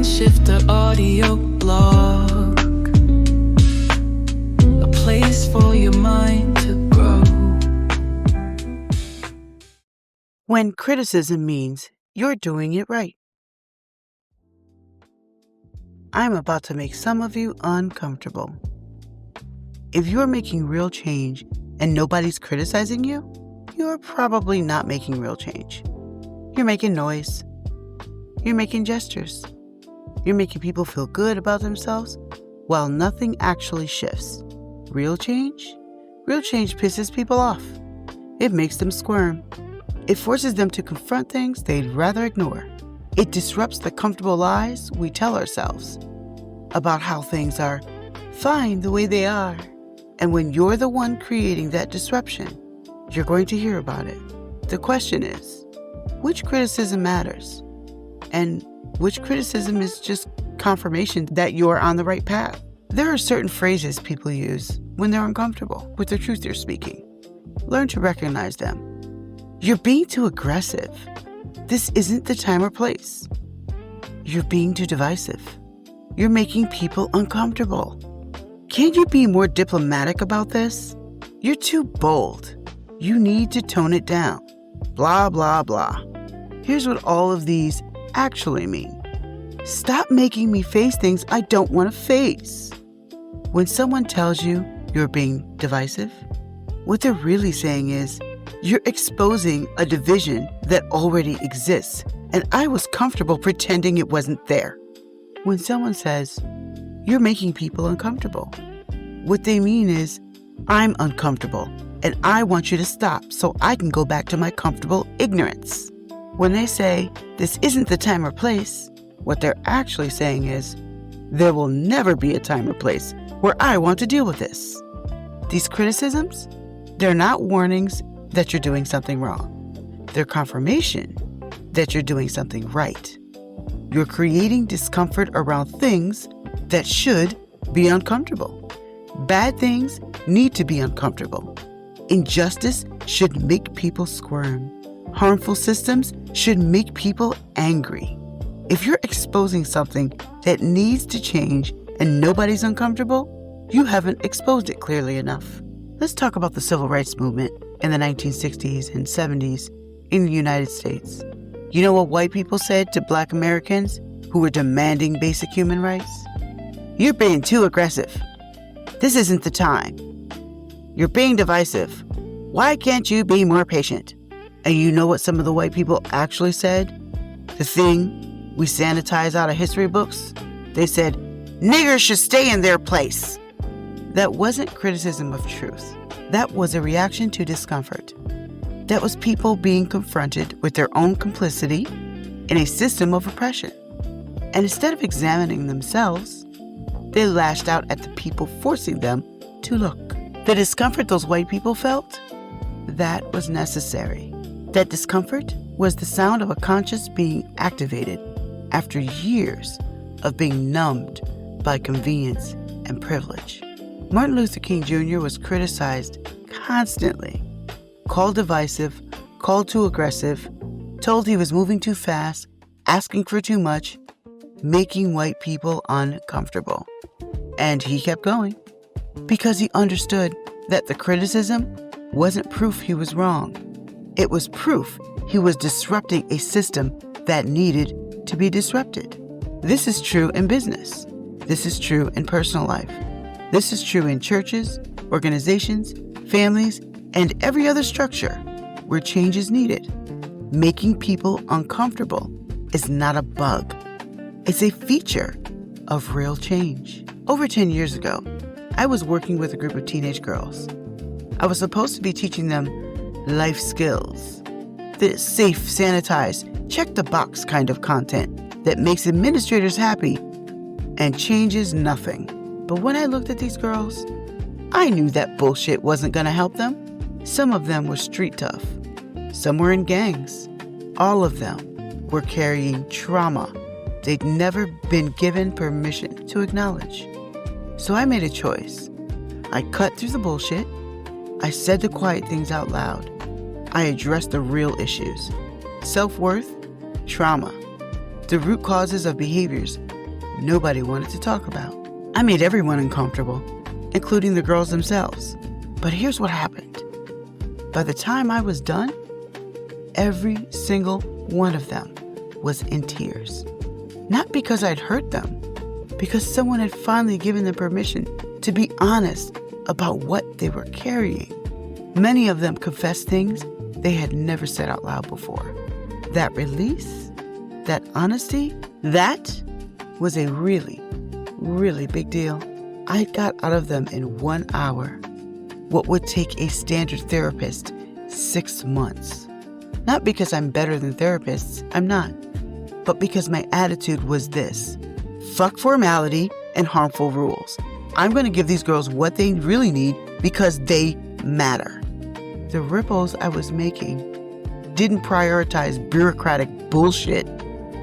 MindShifter Audio Blog, a place for your mind to grow. When criticism means you're doing it right. I'm about to make some of you uncomfortable. If you're making real change and nobody's criticizing you, you're probably not making real change. You're making noise. You're making gestures. You're making people feel good about themselves while nothing actually shifts. Real change? Real change pisses people off. It makes them squirm. It forces them to confront things they'd rather ignore. It disrupts the comfortable lies we tell ourselves about how things are fine the way they are. And when you're the one creating that disruption, you're going to hear about it. The question is, which criticism matters? And which criticism is just confirmation that you're on the right path? There are certain phrases people use when they're uncomfortable with the truth they're speaking. Learn to recognize them. You're being too aggressive. This isn't the time or place. You're being too divisive. You're making people uncomfortable. Can't you be more diplomatic about this? You're too bold. You need to tone it down. Blah, blah, blah. Here's what all of these actually mean. Stop making me face things I don't want to face. When someone tells you you're being divisive, what they're really saying is, you're exposing a division that already exists, and I was comfortable pretending it wasn't there. When someone says, you're making people uncomfortable, what they mean is, I'm uncomfortable, and I want you to stop so I can go back to my comfortable ignorance. When they say, this isn't the time or place, what they're actually saying is, there will never be a time or place where I want to deal with this. These criticisms, they're not warnings that you're doing something wrong. They're confirmation that you're doing something right. You're creating discomfort around things that should be uncomfortable. Bad things need to be uncomfortable. Injustice should make people squirm. Harmful systems should make people angry. If you're exposing something that needs to change and nobody's uncomfortable, you haven't exposed it clearly enough. Let's talk about the civil rights movement in the 1960s and 70s in the United States. You know what white people said to Black Americans who were demanding basic human rights? You're being too aggressive. This isn't the time. You're being divisive. Why can't you be more patient? And you know what some of the white people actually said? The thing we sanitize out of history books? They said, niggers should stay in their place. That wasn't criticism of truth. That was a reaction to discomfort. That was people being confronted with their own complicity in a system of oppression. And instead of examining themselves, they lashed out at the people forcing them to look. The discomfort those white people felt, that was necessary. That discomfort was the sound of a conscience being activated after years of being numbed by convenience and privilege. Martin Luther King Jr. was criticized constantly, called divisive, called too aggressive, told he was moving too fast, asking for too much, making white people uncomfortable. And he kept going because he understood that the criticism wasn't proof he was wrong. It was proof he was disrupting a system that needed to be disrupted. This is true in business. This is true in personal life. This is true in churches, organizations, families, and every other structure where change is needed. Making people uncomfortable is not a bug. It's a feature of real change. Over 10 years ago, I was working with a group of teenage girls. I was supposed to be teaching them life skills, the safe, sanitized, check the box kind of content that makes administrators happy and changes nothing. But when I looked at these girls, I knew that bullshit wasn't going to help them. Some of them were street tough. Some were in gangs. All of them were carrying trauma they'd never been given permission to acknowledge. So I made a choice. I cut through the bullshit. I said the quiet things out loud. I addressed the real issues. Self-worth, trauma, the root causes of behaviors nobody wanted to talk about. I made everyone uncomfortable, including the girls themselves. But here's what happened. By the time I was done, every single one of them was in tears. Not because I'd hurt them, because someone had finally given them permission to be honest about what they were carrying. Many of them confessed things they had never said out loud before. That release, that honesty, that was a really, really big deal. I got out of them in 1 hour what would take a standard therapist 6 months. Not because I'm better than therapists, I'm not, but because my attitude was this: fuck formality and harmful rules. I'm going to give these girls what they really need because they matter. The ripples I was making didn't prioritize bureaucratic bullshit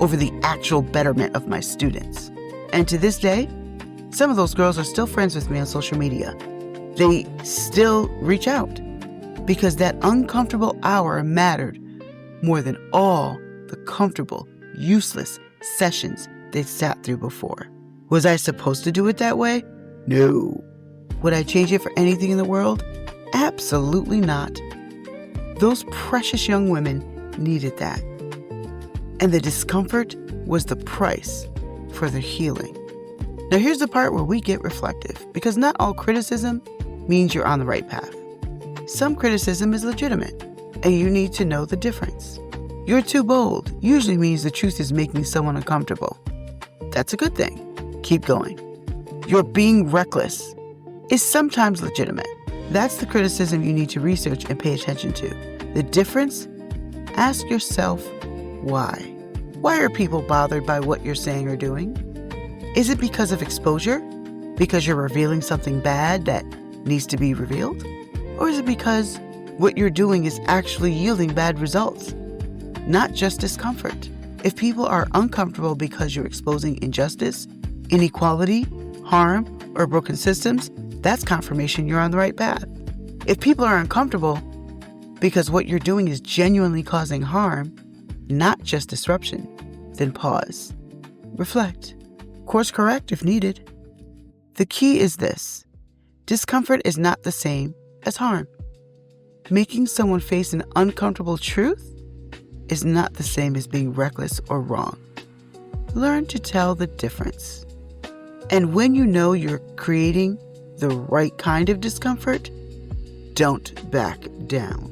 over the actual betterment of my students. And to this day, some of those girls are still friends with me on social media. They still reach out because that uncomfortable hour mattered more than all the comfortable, useless sessions they'd sat through before. Was I supposed to do it that way? No. Would I change it for anything in the world? Absolutely not. Those precious young women needed that. And the discomfort was the price for their healing. Now here's the part where we get reflective, because not all criticism means you're on the right path. Some criticism is legitimate, and you need to know the difference. You're too bold usually means the truth is making someone uncomfortable. That's a good thing. Keep going. You're being reckless is sometimes legitimate. That's the criticism you need to research and pay attention to. The difference? Ask yourself why. Why are people bothered by what you're saying or doing? Is it because of exposure? Because you're revealing something bad that needs to be revealed? Or is it because what you're doing is actually yielding bad results, not just discomfort? If people are uncomfortable because you're exposing injustice, inequality, harm, or broken systems, that's confirmation you're on the right path. If people are uncomfortable because what you're doing is genuinely causing harm, not just disruption, then pause. Reflect. Course correct if needed. The key is this: discomfort is not the same as harm. Making someone face an uncomfortable truth is not the same as being reckless or wrong. Learn to tell the difference. And when you know you're creating the right kind of discomfort, don't back down.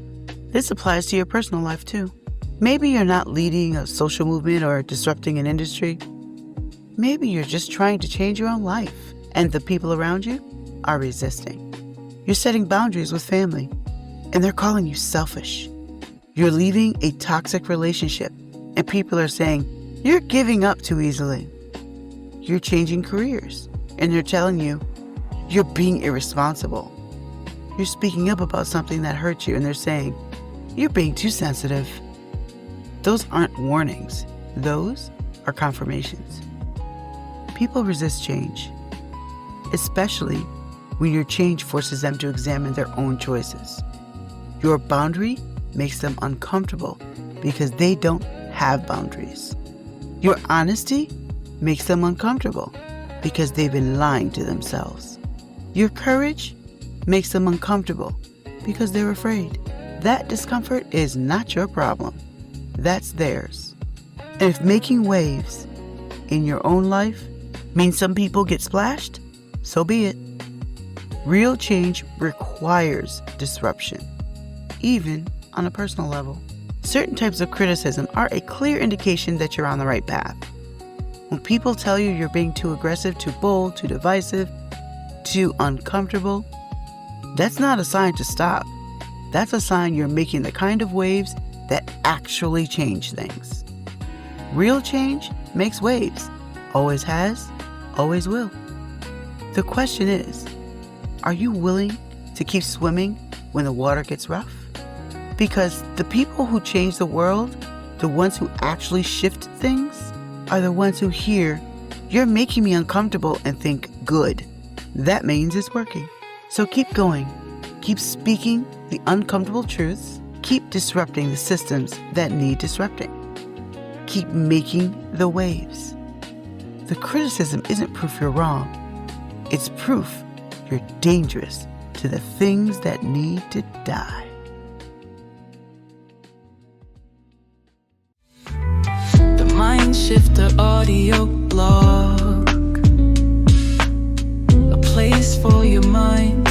This applies to your personal life too. Maybe you're not leading a social movement or disrupting an industry. Maybe you're just trying to change your own life, and the people around you are resisting. You're setting boundaries with family, and they're calling you selfish. You're leaving a toxic relationship, and people are saying, you're giving up too easily. You're changing careers, and they're telling you, you're being irresponsible. You're speaking up about something that hurts you, and they're saying, you're being too sensitive. Those aren't warnings. Those are confirmations. People resist change, especially when your change forces them to examine their own choices. Your boundary makes them uncomfortable because they don't have boundaries. Your honesty makes them uncomfortable because they've been lying to themselves. Your courage makes them uncomfortable because they're afraid. That discomfort is not your problem. That's theirs. And if making waves in your own life means some people get splashed, so be it. Real change requires disruption, even on a personal level. Certain types of criticism are a clear indication that you're on the right path. When people tell you you're being too aggressive, too bold, too divisive, too uncomfortable, that's not a sign to stop. That's a sign you're making the kind of waves that actually change things. Real change makes waves. Always has, always will. The question is, are you willing to keep swimming when the water gets rough? Because the people who change the world, the ones who actually shift things, are the ones who hear, you're making me uncomfortable, and think, good. That means it's working. So keep going. Keep speaking the uncomfortable truths. Keep disrupting the systems that need disrupting. Keep making the waves. The criticism isn't proof you're wrong. It's proof you're dangerous to the things that need to die. The MindShifter Audio Blog, a place for your mind